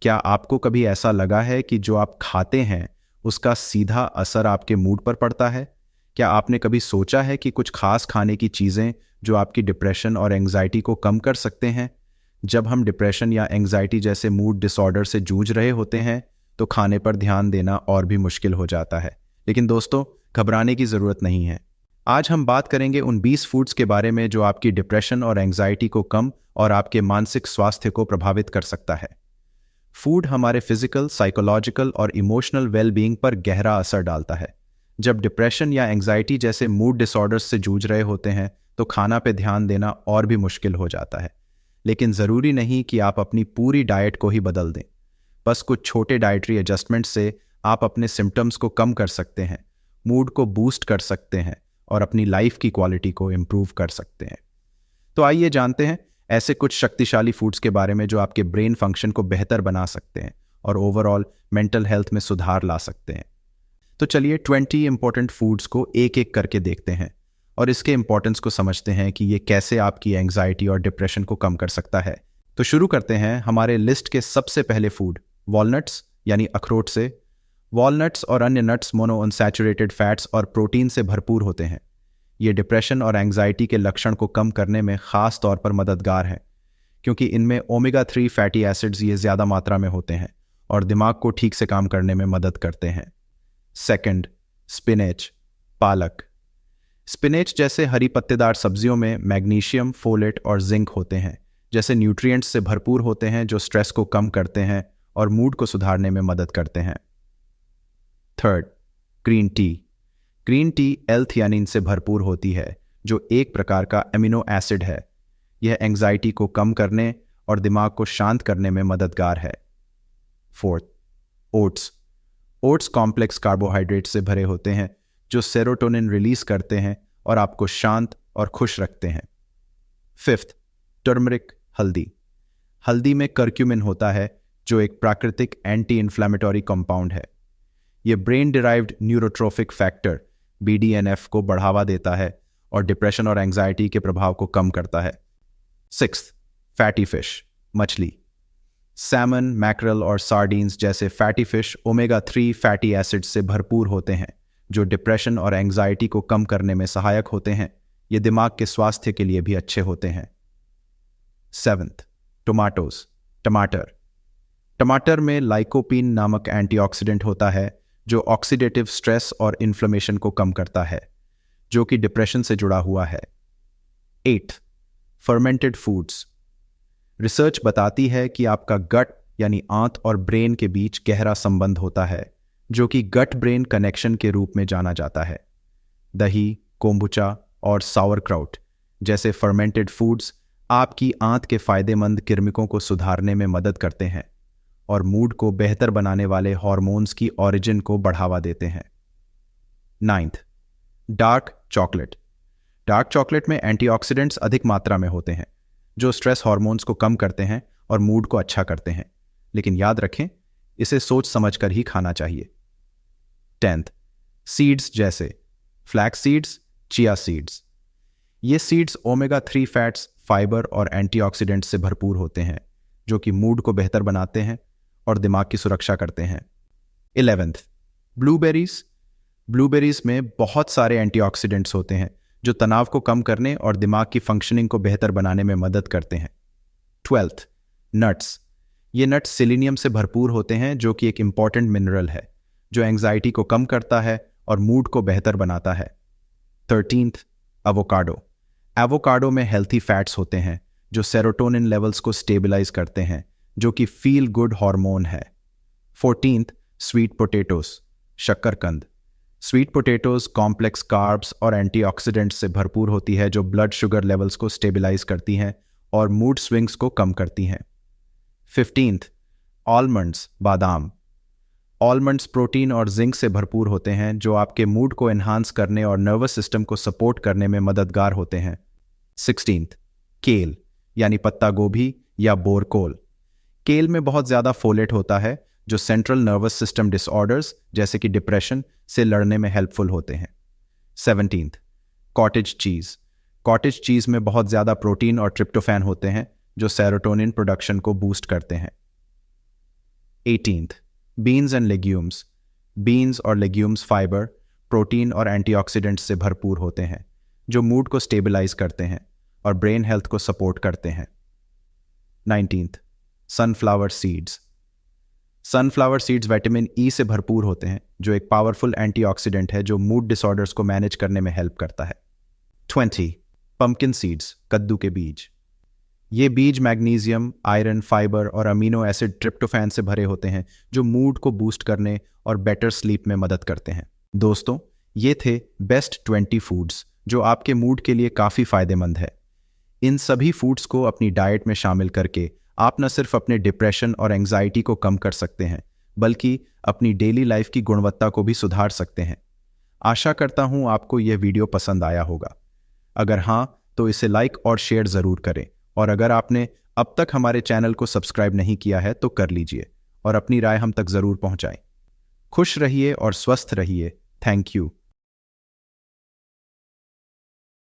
क्या आपको कभी ऐसा लगा है कि जो आप खाते हैं उसका सीधा असर आपके मूड पर पड़ता है? क्या आपने कभी सोचा है कि कुछ खास खाने की चीज़ें जो आपकी डिप्रेशन और एंग्जाइटी को कम कर सकते हैं? जब हम डिप्रेशन या एंग्जाइटी जैसे मूड डिसऑर्डर से जूझ रहे होते हैं तो खाने पर ध्यान देना और भी मुश्किल हो जाता है। लेकिन दोस्तों, घबराने की ज़रूरत नहीं है। आज हम बात करेंगे उन 20 फूड्स के बारे में जो आपकी डिप्रेशन और एंग्जाइटी को कम और आपके मानसिक स्वास्थ्य को प्रभावित कर सकता है। फूड हमारे फिजिकल, साइकोलॉजिकल और इमोशनल वेलबींग पर गहरा असर डालता है। जब डिप्रेशन या एंग्जाइटी जैसे मूड डिसऑर्डर्स से जूझ रहे होते हैं तो खाना पे ध्यान देना और भी मुश्किल हो जाता है। लेकिन ज़रूरी नहीं कि आप अपनी पूरी डाइट को ही बदल दें। बस कुछ छोटे डाइटरी एडजस्टमेंट से आप अपने सिम्टम्स को कम कर सकते हैं, मूड को बूस्ट कर सकते हैं और अपनी लाइफ की क्वालिटी को इम्प्रूव कर सकते हैं। तो आइए जानते हैं ऐसे कुछ शक्तिशाली फूड्स के बारे में जो आपके ब्रेन फंक्शन को बेहतर बना सकते हैं और ओवरऑल मेंटल हेल्थ में सुधार ला सकते हैं। तो चलिए 20 इंपॉर्टेंट फूड्स को एक एक करके देखते हैं और इसके इंपॉर्टेंस को समझते हैं कि ये कैसे आपकी एंग्जाइटी और डिप्रेशन को कम कर सकता है। तो शुरू करते हैं हमारे लिस्ट के सबसे पहले फूड, वॉलनट्स यानी अखरोट से। वॉलनट्स और अन्य नट्स मोनोअनसैचुरेटेड फैट्स और प्रोटीन से भरपूर होते हैं। ये डिप्रेशन और एंग्जाइटी के लक्षण को कम करने में खास तौर पर मददगार है, क्योंकि इनमें ओमेगा 3 फैटी एसिड्स ये ज़्यादा मात्रा में होते हैं और दिमाग को ठीक से काम करने में मदद करते हैं। सेकंड, स्पिनेच, पालक। स्पिनेच जैसे हरी पत्तेदार सब्जियों में मैग्नीशियम, फोलेट और जिंक होते हैं, जैसे न्यूट्रिएंट्स से भरपूर होते हैं जो स्ट्रेस को कम करते हैं और मूड को सुधारने में मदद करते हैं। Third, green tea. Green tea L theanine से भरपूर होती है, जो एक प्रकार का एमिनो एसिड है। यह एंग्जाइटी को कम करने और दिमाग को शांत करने में मददगार है। Fourth, oats. Oats complex carbohydrate से भरे होते हैं जो सेरोटोनिन रिलीज करते हैं और आपको शांत और खुश रखते हैं। फिफ्थ, टर्मरिक, हल्दी। हल्दी में करक्यूमिन होता है जो एक प्राकृतिक एंटी इन्फ्लेमेटरी कंपाउंड है। यह brain derived neurotrophic factor BDNF को बढ़ावा देता है और डिप्रेशन और एंग्जाइटी के प्रभाव को कम करता है। सिक्स्थ, फैटी फिश, मछली। सैमन, मैकरल और सार्डीन्स जैसे fatty fish omega 3 fatty acid से भरपूर होते हैं जो डिप्रेशन और एंग्जाइटी को कम करने में सहायक होते हैं। ये दिमाग के स्वास्थ्य के लिए भी अच्छे होते हैं। सेवंथ, टोमेटोज, टमाटर। टमाटर में लाइकोपीन नामक एंटीऑक्सीडेंट होता है जो ऑक्सीडेटिव स्ट्रेस और इन्फ्लेमेशन को कम करता है, जो कि डिप्रेशन से जुड़ा हुआ है। 8, फर्मेंटेड फूड्स। रिसर्च बताती है कि आपका गट यानी आंत और ब्रेन के बीच गहरा संबंध होता है, जो कि गट ब्रेन कनेक्शन के रूप में जाना जाता है। दही, कोम्बुचा और सावरक्राउट जैसे फर्मेंटेड फूड्स आपकी आंत के फायदेमंद किर्मिकों को सुधारने में मदद करते हैं और मूड को बेहतर बनाने वाले हार्मोन्स की ओरिजिन को बढ़ावा देते हैं। 9th, dark chocolate. Dark chocolate में एंटीऑक्सीडेंट्स अधिक मात्रा में होते हैं जो स्ट्रेस हार्मोन्स को कम करते हैं और मूड को अच्छा करते हैं। लेकिन याद रखें, इसे सोच समझकर ही खाना चाहिए। 10th, सीड्स जैसे फ्लैक्स सीड्स, चिया सीड्स। ये सीड्स ओमेगा 3 फैट्स, फाइबर और एंटीऑक्सीडेंट्स से भरपूर होते हैं जो कि मूड को बेहतर बनाते हैं और दिमाग की सुरक्षा करते हैं। 11th, blueberries. ब्लूबेरीज में बहुत सारे एंटीऑक्सीडेंट्स होते हैं जो तनाव को कम करने और दिमाग की फंक्शनिंग को बेहतर बनाने में मदद करते हैं। 12th, nuts. ये नट्स सेलेनियम से भरपूर होते हैं जो कि एक इंपॉर्टेंट मिनरल है जो एंग्जाइटी को कम करता है और मूड को बेहतर बनाता है। 13th, avocado. एवोकाडो में हेल्थी फैट्स होते हैं जो सेरोटोनिन लेवल्स को स्टेबलाइज करते हैं, जो कि फील गुड हार्मोन है। 14th, स्वीट पोटैटोज, शक्करकंद। स्वीट पोटैटोज कॉम्प्लेक्स कार्ब्स और एंटीऑक्सीडेंट्स से भरपूर होती है जो ब्लड शुगर लेवल्स को स्टेबलाइज करती हैं और मूड स्विंग्स को कम करती हैं। 15th, आलमंड्स, बादाम। आलमंड्स प्रोटीन और जिंक से भरपूर होते हैं जो आपके मूड को एनहांस करने और नर्वस सिस्टम को सपोर्ट करने में मददगार होते हैं। 16th, केल यानी पत्ता गोभी या बोरकोल। केल में बहुत ज़्यादा फोलेट होता है जो सेंट्रल नर्वस सिस्टम डिसऑर्डर्स जैसे कि डिप्रेशन से लड़ने में हेल्पफुल होते हैं। 17th, कॉटेज चीज़। कॉटेज चीज़ में बहुत ज़्यादा प्रोटीन और ट्रिप्टोफैन होते हैं जो सेरोटोनिन प्रोडक्शन को बूस्ट करते हैं। 18th, beans and legumes. Beans और लेग्यूम्स फाइबर, प्रोटीन और एंटीऑक्सीडेंट्स से भरपूर होते हैं जो मूड को स्टेबलाइज करते हैं और ब्रेन हेल्थ को सपोर्ट करते हैं। 19th, sunflower seeds. Sunflower seeds vitamin E से भरपूर होते हैं जो एक पावरफुल एंटीऑक्सीडेंट है जो मूड डिसऑर्डर्स को मैनेज करने में हेल्प करता है। 20, पंपकिन सीड्स, कद्दू के बीज। ये बीज मैग्नीशियम, आयरन, फाइबर और अमीनो एसिड ट्रिप्टोफैन से भरे होते हैं जो मूड को बूस्ट करने और बेटर स्लीप में मदद करते हैं। दोस्तों, ये थे बेस्ट 20 फूड्स जो आपके मूड के लिए काफ़ी फायदेमंद है। इन सभी फूड्स को अपनी डाइट में शामिल करके आप न सिर्फ अपने डिप्रेशन और एंग्जाइटी को कम कर सकते हैं बल्कि अपनी डेली लाइफ की गुणवत्ता को भी सुधार सकते हैं। आशा करता हूं आपको यह वीडियो पसंद आया होगा। अगर हाँ, तो इसे लाइक और शेयर ज़रूर करें, और अगर आपने अब तक हमारे चैनल को सब्सक्राइब नहीं किया है तो कर लीजिए और अपनी राय हम तक ज़रूर पहुंचाएं। खुश रहिए और स्वस्थ रहिए। Thank you.